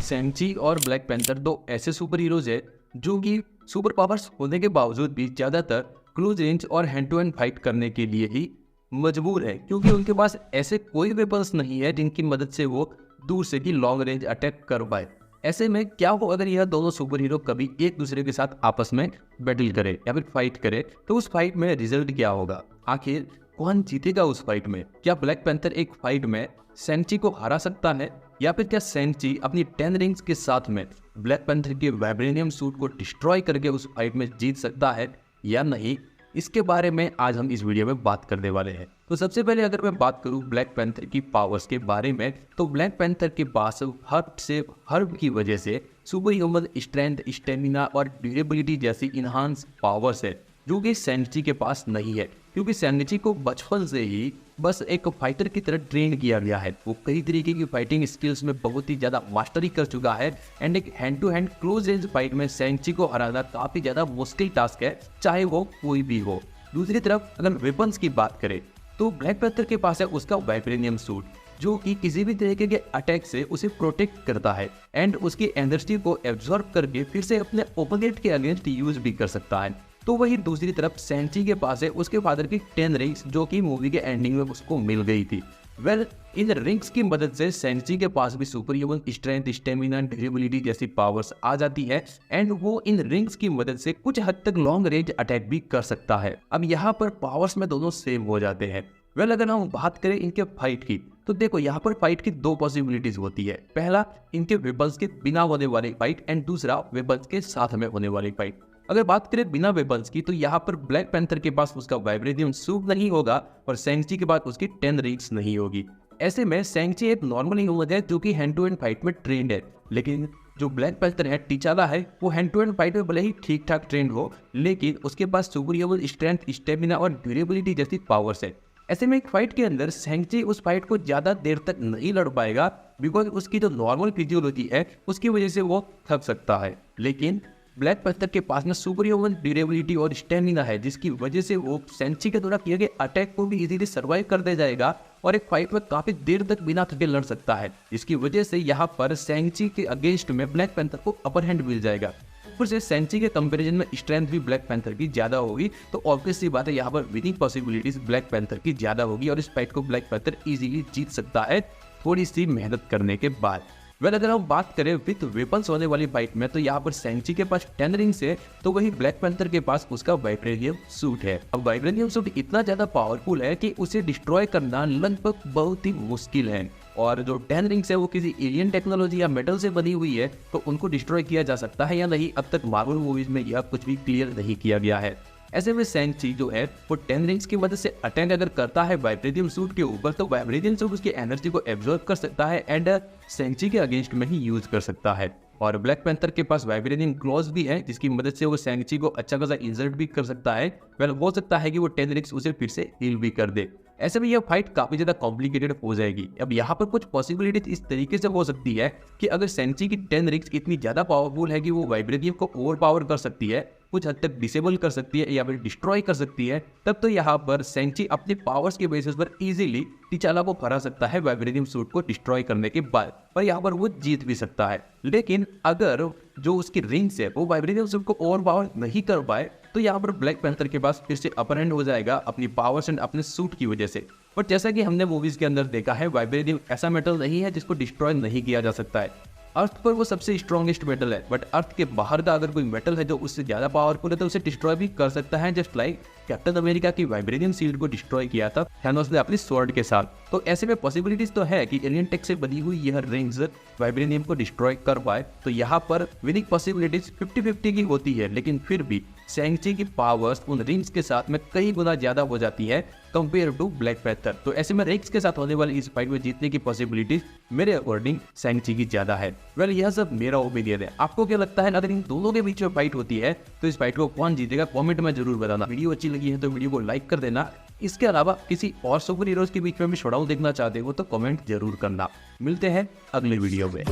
सेंची और black panther दो ऐसे सुपर हीरोज है जो कि सुपर पावर्स होने के बावजूद भी ज़्यादातर क्लोज रेंज और हैंड टू हैंड फाइट करने के लिए ही मजबूर है, क्योंकि उनके पास ऐसे कोई वेपन्स नहीं है जिनकी मदद से वो दूर से ही लॉन्ग रेंज अटैक कर पाए। ऐसे में क्या हो अगर यह दोनों सुपर हीरो कभी एक दूसरे के साथ आपस में बैटल करे या फिर फाइट करे, तो उस फाइट में रिजल्ट क्या होगा? आखिर कौन जीतेगा उस फाइट में? क्या ब्लैक पैंथर एक फाइट में सेंची को हरा सकता है, या फिर क्या सेंची अपनी 10 रिंग्स के साथ में ब्लैक पैंथर के वाइब्रेनियम सूट को डिस्ट्रॉय करके उस फाइट में जीत सकता है या नहीं? इसके बारे में आज हम इस वीडियो में बात करने वाले हैं। तो सबसे पहले अगर मैं बात करूं ब्लैक पैंथर की पावर्स के बारे में, तो ब्लैक पैंथर के पास हर्ब की वजह से सुपर ह्यूमन स्ट्रेंथ, स्टेमिना और ड्यूरेबिलिटी जैसी इनहांस पावर्स है जो कि सेंची के पास नहीं है, क्योंकि सेंची को बचपन से ही बस एक फाइटर की तरह ट्रेन किया गया है। वो कई तरीके की फाइटिंग स्किल्स में बहुत ही ज़्यादा मास्टरी कर चुका है एंड एक hand to hand close range fight में सेंची को हराना काफ़ी ज़्यादा मुश्किल टास्क है, चाहे वो कोई भी हो। दूसरी तरफ अगर वेपन्स की बात करें तो ब्लैक पैंथर के पास है उसका वाइब्रेनियम सूट, जो कि किसी भी तरीके के अटैक से उसे प्रोटेक्ट करता है एंड उसकी एनर्जी को एब्जॉर्ब करके फिर से अपने ओपोनेंट के अगेंस्ट यूज भी कर सकता है। तो वही दूसरी तरफ सेंची के पास है उसके फादर की 10 रिंग्स, जो कि मूवी के एंडिंग में उसको मिल गई थी। इन रिंग्स की मदद से सेंची के पास भी super human strength, stamina, durability जैसी पावर्स आ जाती है एंड वो इन रिंग्स की मदद से कुछ हद तक लॉन्ग रेंज अटैक भी कर सकता है। अब यहाँ पर पावर्स में दोनों सेम हो जाते हैं। अगर हम बात करें इनके फाइट की, तो देखो यहाँ पर फाइट की दो पॉसिबिलिटीज होती है। पहला, इनके वेपन्स के बिना होने वाली फाइट एंड दूसरा वेपन्स के साथ में होने वाली फाइट। अगर बात करें बिना वेपन्स की, तो यहाँ पर ब्लैक पैंथर के पास उसका वाइब्रेनियम सूट नहीं होगा और सेंची के पास उसकी 10 रिंग्स नहीं होगी। ऐसे में सेंची एक नॉर्मल ह्यूमन है जो कि हैंड टू हैंड फाइट में ट्रेंड है, लेकिन जो ब्लैक पैंथर है, टिचाला है, वो हैंड टू हैंड फाइट में भले ही ठीक ठाक ट्रेंड हो, लेकिन उसके पास सुपर ह्यूमन स्ट्रेंथ, स्टेमिना और ड्यूरेबिलिटी जैसी पावर्स है। ऐसे में एक फाइट के अंदर सेंची उस फाइट को ज़्यादा देर तक नहीं लड़ पाएगा, बिकॉज उसकी जो नॉर्मल फिजियोलॉजी है उसकी वजह से वो थक सकता है। लेकिन ब्लैक पैंथर के पास में सुपर ह्यूमन ड्यूरेबिलिटी और स्टेमिना है, जिसकी वजह से वो सेंची के द्वारा किए गए अटैक को भी इजीली सर्वाइव कर दे जाएगा और एक फाइट में काफी देर तक बिना थके लड़ सकता है। इसकी वजह से यहाँ पर सेंची के अगेंस्ट में ब्लैक पैंथर को अपर हैंड मिल जाएगा। ऊपर से सेंची के कंपैरिजन में स्ट्रेंथ भी ब्लैक पैंथर की ज्यादा होगी, तो ऑब्वियस सी बात है यहाँ पर विनिंग पॉसिबिलिटीज ब्लैक पैंथर की ज्यादा होगी और इस फाइट को ब्लैक पैंथर इजीली जीत सकता है थोड़ी सी मेहनत करने के बाद। अगर हम बात करें विद वेपन्स होने वाली फाइट में, तो यहाँ पर सेंची के पास 10 रिंग्स है, तो वही ब्लैक पैंथर के पास उसका वाइब्रेनियम सूट है। अब वाइब्रेनियम सूट इतना ज्यादा पावरफुल है कि उसे डिस्ट्रॉय करना लगभग बहुत ही मुश्किल है, और जो 10 रिंग्स है वो किसी एलियन टेक्नोलॉजी या मेटल से बनी हुई है, तो उनको डिस्ट्रॉय किया जा सकता है या नहीं, अब तक मार्वल मूवीज में यह कुछ भी क्लियर नहीं किया गया है। ऐसे में सेंची जो है वो 10 रिंग्स की मदद से अटैक अगर करता है वाइब्रेनियम सूट के ऊपर, तो वाइब्रेनियम सूट उसकी एनर्जी को एब्जॉर्ब कर सकता है एंड सेंची के अगेंस्ट में ही यूज कर सकता है। और ब्लैक पैंथर के पास वाइब्रेनियम क्लॉज भी है, जिसकी मदद से वो सेंची को अच्छा खासा इंजर्ट भी कर सकता है। हो सकता है कि वो 10 रिंग्स उसे फिर से हील भी कर दे। ऐसे में यह फाइट काफी ज्यादा कॉम्प्लिकेटेड हो जाएगी। अब यहाँ पर कुछ पॉसिबिलिटीज इस तरीके से हो सकती है कि अगर सेंची की 10 रिंग्स इतनी ज्यादा पावरफुल है कि वो वाइब्रेनियम को ओवर पावर कर सकती है, कुछ हद तक डिसेबल कर सकती है या फिर डिस्ट्रॉय कर सकती है, तब तो यहाँ पर सेंची अपने पावर्स के बेसिस पर इजीली टिचाला को हरा सकता है वाइब्रेनियम सूट को डिस्ट्रॉय करने के बाद, पर यहाँ पर वो जीत भी सकता है। लेकिन अगर जो उसकी रिंग्स है वो वाइब्रेनियम सूट को ओवर पावर नहीं कर पाए, तो यहाँ पर ब्लैक पैंथर के पास फिर से अपर हैंड हो जाएगा अपनी पावर्स एंड अपने सूट की वजह से। बट जैसा कि हमने मूवीज के अंदर देखा है, वाइब्रेनियम ऐसा मेटल नहीं है जिसको डिस्ट्रॉय नहीं किया जा सकता है। अर्थ पर वो सबसे स्ट्रॉन्गेस्ट मेटल है, बट अर्थ के बाहर का अगर कोई मेटल है जो उससे ज्यादा पावरफुल है, तो उसे डिस्ट्रॉय भी कर सकता है, जस्ट लाइक कैप्टन अमेरिका की वाइब्रेनियम शील्ड को डिस्ट्रॉय किया था थैनोस ने अपनी स्वॉर्ड के साथ। तो ऐसे में पॉसिबिलिटीज तो है कि एलियन टेक से बनी हुई यह रिंग्स वाइब्रेनियम को डिस्ट्रॉय कर पाए, तो यहाँ पर विनिंग पॉसिबिलिटीज 50-50 की होती है। लेकिन फिर भी सेंची की पावर्स उन रिंग्स के साथ में कई गुना ज्यादा हो जाती है कंपेयर टू ब्लैक पैंथर। तो ऐसे में रिंग्स के साथ होने वाली इस फाइट में जीतने की पॉसिबिलिटीज मेरे अकॉर्डिंग सेंची की ज्यादा है। यह सब मेरा ओपिनियन है। आपको क्या लगता है अगर इन दोनों के बीच में फाइट होती है तो इस फाइट को कौन जीतेगा? कमेंट में जरूर बताना। वीडियो अच्छी लगी है तो वीडियो को लाइक कर देना। इसके अलावा किसी और सुपर हीरोज के बीच में भी शोडाउन देखना चाहते हो तो कमेंट जरूर करना। मिलते हैं अगले वीडियो में।